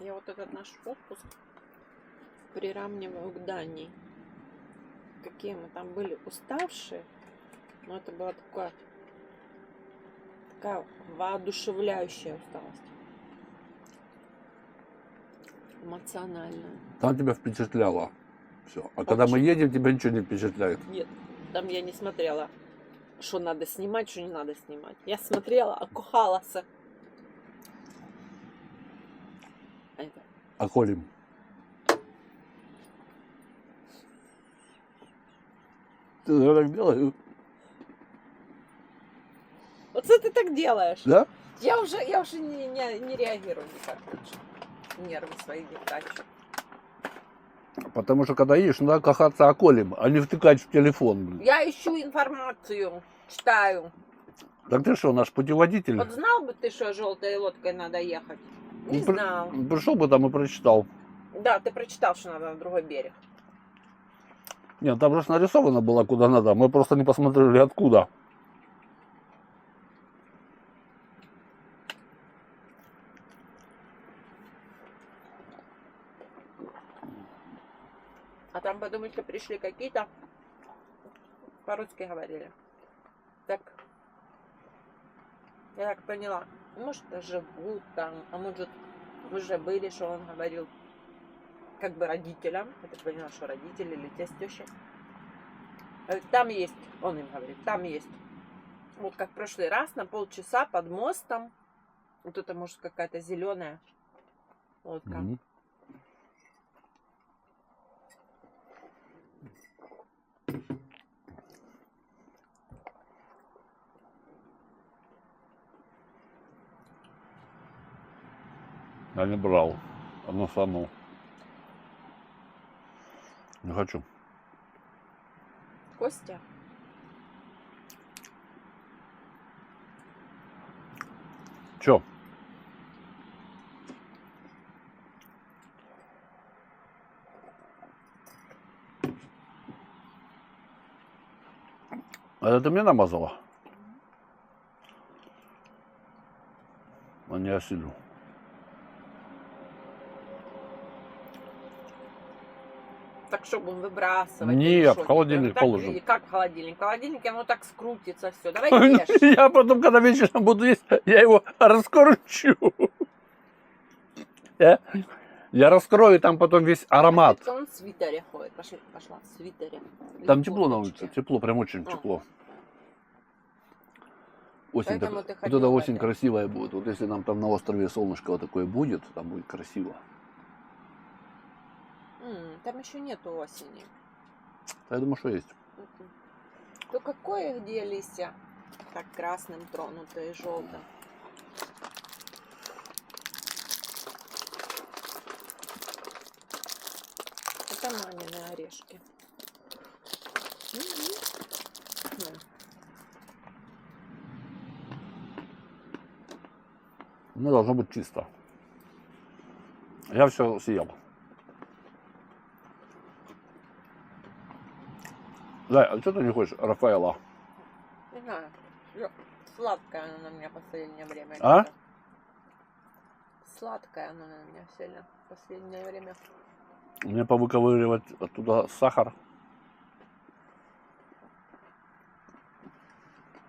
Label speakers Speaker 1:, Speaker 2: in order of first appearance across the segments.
Speaker 1: Я вот этот наш отпуск приравниваю к Дании. Какие мы там были уставшие. Но это была такая воодушевляющая усталость. Эмоциональная.
Speaker 2: Там тебя впечатляло все. А
Speaker 1: Очень.
Speaker 2: когда мы едем, тебя ничего не впечатляет.
Speaker 1: Нет, там я не смотрела, что надо снимать, что не надо снимать. Я смотрела, окухалась.
Speaker 2: А колем? Ты я так делаю?
Speaker 1: Вот что ты так делаешь?
Speaker 2: Да?
Speaker 1: Я уже не реагирую никак лучше. Нервы свои не трачу.
Speaker 2: Потому что когда едешь, надо кахаться околем, а не втыкать в телефон. Блин.
Speaker 1: Я ищу информацию, читаю.
Speaker 2: Так ты что, наш путеводитель?
Speaker 1: Вот знал бы ты, что желтой лодкой надо ехать? Не знал.
Speaker 2: Пришел бы там и прочитал.
Speaker 1: Да, ты прочитал, что надо на другой берег.
Speaker 2: Нет, там просто нарисовано было куда надо. Мы просто не посмотрели откуда.
Speaker 1: А там подумать, что пришли какие-то, по-русски говорили. Так, я так поняла, может, живут там, а может, уже были, что он говорил, как бы родителям. Я так поняла, что родители или тесть, теща. Там есть, он им говорит, там есть. Вот как в прошлый раз, на полчаса под мостом. Вот это, может, какая-то зеленая лодка.
Speaker 2: Угу. Я не брал. Оно само. Не хочу.
Speaker 1: Костя?
Speaker 2: Чё? А это ты мне намазала? А не осилю.
Speaker 1: Так, чтобы выбрасывать.
Speaker 2: Нет, в холодильник положим.
Speaker 1: Как в холодильник? В холодильнике оно так скрутится все. Давай ешь.
Speaker 2: Я потом, когда вечером буду есть, я его раскручу. Я раскрою там потом весь аромат.
Speaker 1: Он в свитере ходит. Пошла в свитере.
Speaker 2: Там тепло на улице, тепло, прям очень тепло. Осень, так, вот эта осень красивая будет. Вот если нам там на острове солнышко вот такое будет, там будет красиво.
Speaker 1: Там еще нету осени.
Speaker 2: Я думаю, что есть.
Speaker 1: То какое где листья? Так красным тронутые, желтым. Это мамины орешки.
Speaker 2: Ну, должно быть чисто. Я все съел. Да, а что ты не хочешь, Рафаэла?
Speaker 1: Не знаю. Сладкая она на меня в последнее время.
Speaker 2: А?
Speaker 1: Сладкая она на меня сильно в последнее время.
Speaker 2: Мне повыковыривать оттуда сахар.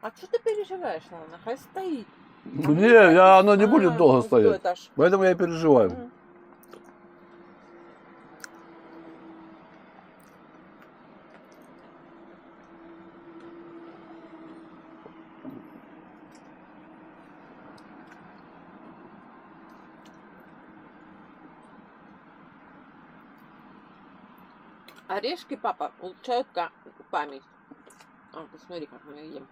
Speaker 1: А что ты переживаешь, ладно? Хай стоит.
Speaker 2: Не, оно не будет долго стоять. Поэтому я переживаю.
Speaker 1: Орешки, папа, улучшают память. А, посмотри, как мы едим.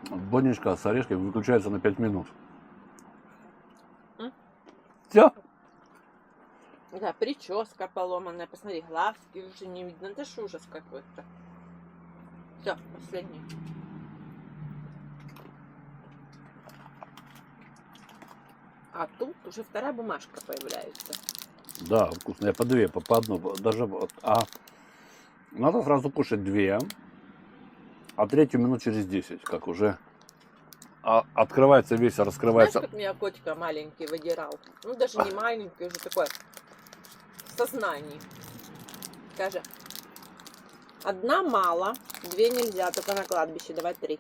Speaker 2: Баничка с орешками выключается на 5 минут. Все?
Speaker 1: Да, прическа поломанная. Посмотри, глазки уже не видно. Это ж ужас какой-то. Все, последний. А тут уже вторая бумажка появляется.
Speaker 2: Да, вкусно. Я по две, по одной. Даже вот. А надо сразу кушать две. а третью минут через 10, как уже открывается весь, раскрывается.
Speaker 1: Знаешь, как меня котика маленький выдирал? Ну, даже не маленький, уже такой в сознании. Скажи, одна мало, две нельзя, только на кладбище, давай 3.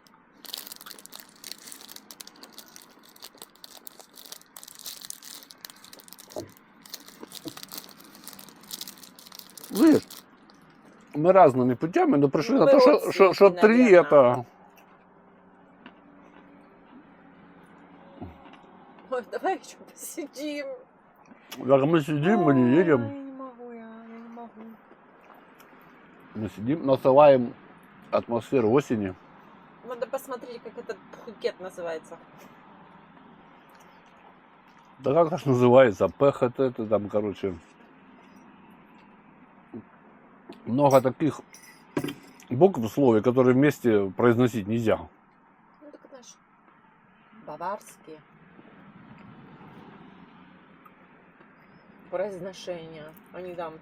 Speaker 2: Видишь, мы разными путями, но пришли
Speaker 1: Ну,
Speaker 2: на
Speaker 1: вы
Speaker 2: то, что
Speaker 1: родственники,
Speaker 2: 3
Speaker 1: наверное.
Speaker 2: это...
Speaker 1: Ой, давай еще посидим.
Speaker 2: Как мы сидим, мы не
Speaker 1: Ой,
Speaker 2: едем.
Speaker 1: Я не могу, я не могу.
Speaker 2: Мы сидим, насылаем атмосферу осени.
Speaker 1: Надо посмотреть, как этот Пхукет называется.
Speaker 2: Да как это называется? ПХТ, это там, короче, много таких букв в слове, которые вместе произносить нельзя.
Speaker 1: Ну, так знаешь, баварские. Произношения. Они там...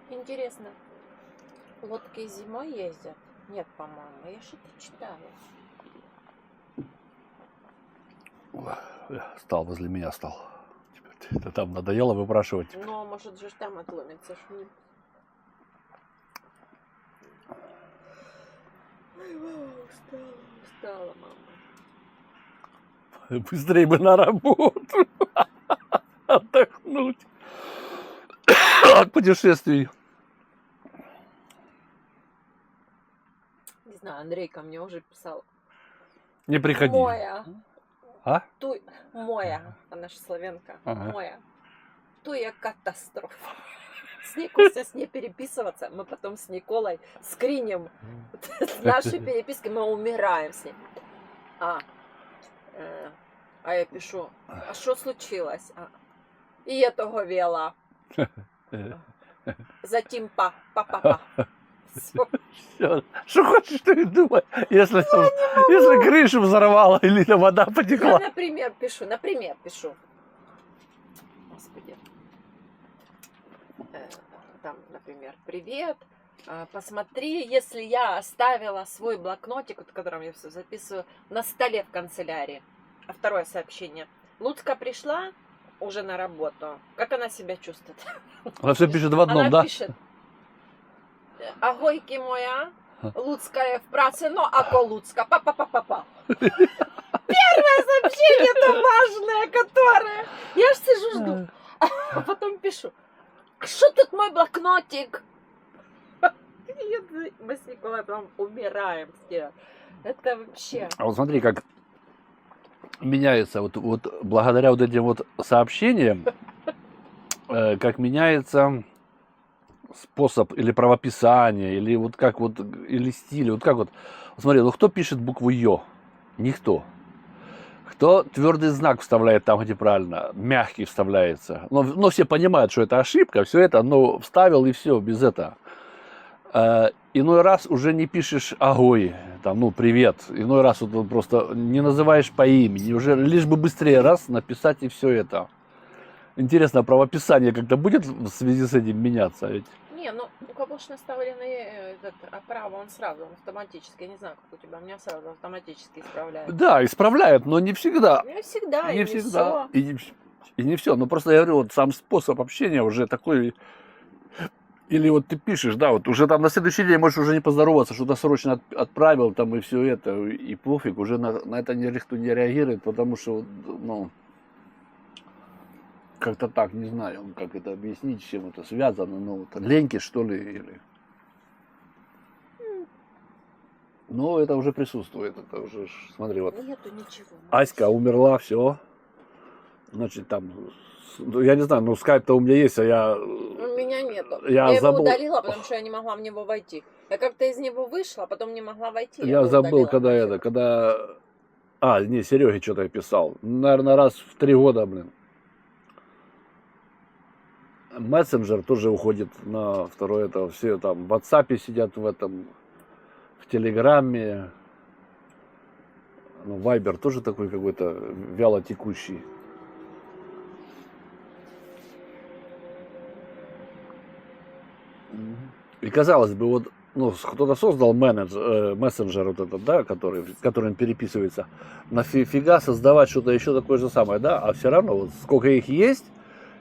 Speaker 1: Интересно, лодки зимой ездят? Нет, по-моему. Я что-то читала.
Speaker 2: Стал возле меня стал. Теперь это там надоело выпрашивать.
Speaker 1: Ну, может же там отломится шум. Ой, мама, устала, мама.
Speaker 2: Быстрее бы на работу. Отдохнуть. От путешествий.
Speaker 1: Не знаю, Андрей ко мне уже писал.
Speaker 2: Не приходи.
Speaker 1: Моя.
Speaker 2: А?
Speaker 1: Моя. Она же славянка.
Speaker 2: Ага.
Speaker 1: Моя. Туя катастрофа. С Никусей с ней переписываться. Мы потом с Николой скриним наши переписки. Мы умираем с ней. А я пишу, а что случилось? И я того вела. Затем па.
Speaker 2: Всё. Что хочешь, ты и думай. Если крышу взорвала или вода потекла.
Speaker 1: Я, например, пишу. Господи. Там, например, привет. Посмотри, если я оставила свой блокнотик, в котором я все записываю, на столе в канцелярии. А второе сообщение. Луцка пришла уже на работу. Как она себя чувствует?
Speaker 2: Она все пишет в одном,
Speaker 1: Она
Speaker 2: да?
Speaker 1: пишет. Агойки моя, Луцкая в праце, но ако Луцка, па-па-па-па-па. Первое сообщение это важное, которое. Я ж сижу, жду. А потом пишу. Что тут мой блокнотик? Мы с Николаем прям умираем все. Это вообще.
Speaker 2: А вот смотри, как меняется вот благодаря вот этим вот сообщениям, как меняется способ или правописания, или вот как вот, или стиль, вот как вот. Смотри, ну кто пишет букву Ё? Никто. Кто твердый знак вставляет там, где правильно, мягкий вставляется. Но все понимают, что это ошибка, все это, но вставил и все, без этого. Иной раз уже не пишешь агой, там, ну, привет. Иной раз вот просто не называешь по имени, уже лишь бы быстрее раз написать и все это. Интересно, правописание как-то будет в связи с этим меняться? Ведь?
Speaker 1: Не, ну у кого ж наставлены право, он сразу, он автоматически, я не знаю, как у тебя, у меня сразу автоматически исправляет.
Speaker 2: Да, исправляет, но не всегда.
Speaker 1: Не всегда,
Speaker 2: Не
Speaker 1: и
Speaker 2: всегда.
Speaker 1: не все.
Speaker 2: И не все. Но просто я говорю, вот сам способ общения уже такой. Или вот ты пишешь, да, вот уже там на следующий день можешь уже не поздороваться, что-то срочно отправил там и все это, и пофиг, уже на это никто не реагирует, потому что, ну, Как-то так, не знаю, как это объяснить, с чем это связано. Ну, вот леньки, что ли, или... Ну, это уже присутствует. Это уже, смотри, вот.
Speaker 1: Нету ничего.
Speaker 2: Аська умерла, все. Значит, там, ну, я не знаю, ну, скайп-то у меня есть, а я...
Speaker 1: У меня нету.
Speaker 2: Я
Speaker 1: Я его
Speaker 2: забыл.
Speaker 1: удалила, потому что я не могла в него войти. Я как-то из него вышла, а потом не могла войти.
Speaker 2: Я
Speaker 1: его
Speaker 2: забыл,
Speaker 1: удалила
Speaker 2: когда
Speaker 1: нафиг.
Speaker 2: это, когда... А, не, Сереге что-то я писал. Наверное, раз в 3 года, блин. Мессенджер тоже уходит на второе, это все там в WhatsApp сидят в этом, в Телеграме. Ну, Viber тоже такой какой-то вяло текущий. И казалось бы, вот ну, кто-то создал мессенджер вот этот, да, которым переписывается. Нафига создавать что-то еще такое же самое, да? А все равно, вот сколько их есть,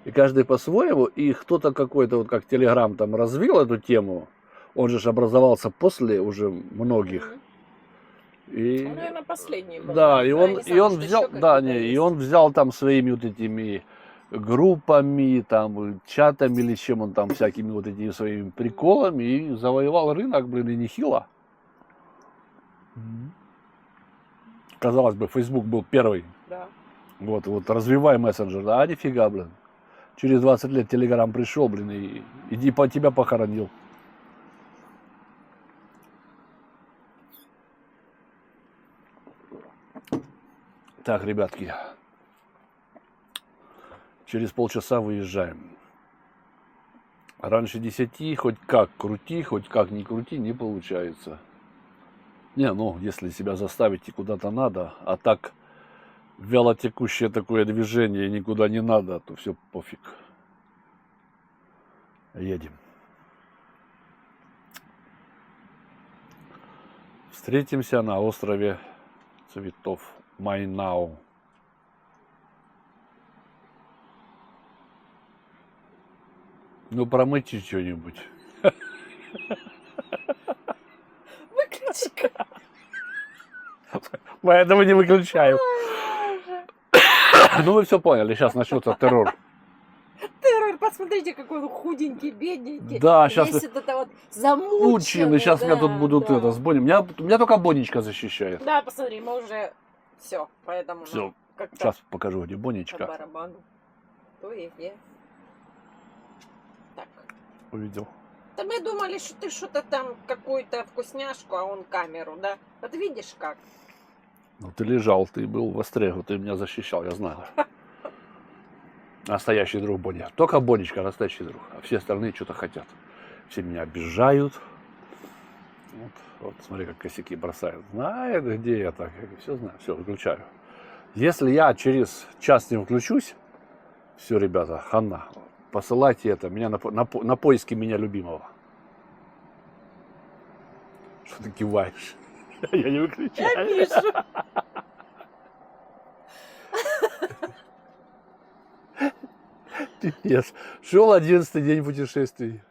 Speaker 2: и каждый по-своему, и кто-то какой-то, вот как Телеграм там развил эту тему, он же ж образовался после уже многих. И,
Speaker 1: Он, наверное, последний был.
Speaker 2: да, и
Speaker 1: Я
Speaker 2: он,
Speaker 1: не
Speaker 2: и
Speaker 1: знаю,
Speaker 2: он
Speaker 1: может,
Speaker 2: взял,
Speaker 1: еще
Speaker 2: да,
Speaker 1: какие-то
Speaker 2: не, и
Speaker 1: есть.
Speaker 2: он взял там своими вот этими группами, там, чатами или чем он там, всякими вот этими своими приколами и завоевал рынок, блин, и нехило. Казалось бы, Facebook был первый.
Speaker 1: Да.
Speaker 2: Вот развивай мессенджер, да, а нифига, блин. Через 20 лет Телеграм пришел, блин, и тебя похоронил. Так, ребятки, через полчаса выезжаем. Раньше 10, хоть как крути, хоть как не крути, не получается. Не, ну, если себя заставить и куда-то надо, а так вялотекущее такое движение, никуда не надо, то все пофиг. Едем. Встретимся на острове Цветов Майнау. Ну, промыть что-нибудь.
Speaker 1: Выключи.
Speaker 2: Поэтому не выключаю. Ну, вы все поняли, сейчас начнется террор.
Speaker 1: Террор, посмотрите, какой он худенький, бедненький.
Speaker 2: Да, сейчас
Speaker 1: Весь вот это вот замученный.
Speaker 2: Ученый, сейчас меня тут будут
Speaker 1: да.
Speaker 2: это с Бонни. Меня только Бонечка защищает.
Speaker 1: Да, посмотри, мы уже все, поэтому
Speaker 2: Все,
Speaker 1: как-то
Speaker 2: сейчас покажу, где
Speaker 1: по
Speaker 2: Бонечка.
Speaker 1: барабану. То и где. Так.
Speaker 2: Увидел.
Speaker 1: Да мы думали, что ты что-то там, какую-то вкусняшку, а он камеру, да? Вот видишь как?
Speaker 2: Ну, ты лежал, ты был в острегу, ты меня защищал, я знаю. Настоящий друг Бонни. Только Бонечка настоящий друг. А все остальные что-то хотят. Все меня обижают. Вот смотри, как косяки бросают. Знает, где я так. Все знаю. Все, выключаю. Если я через час не включусь, все, ребята, хана. Посылайте это меня на поиски меня любимого. Что ты киваешь? Я не выключаю.
Speaker 1: Я вижу.
Speaker 2: Пипец. Шел 11-й день путешествий.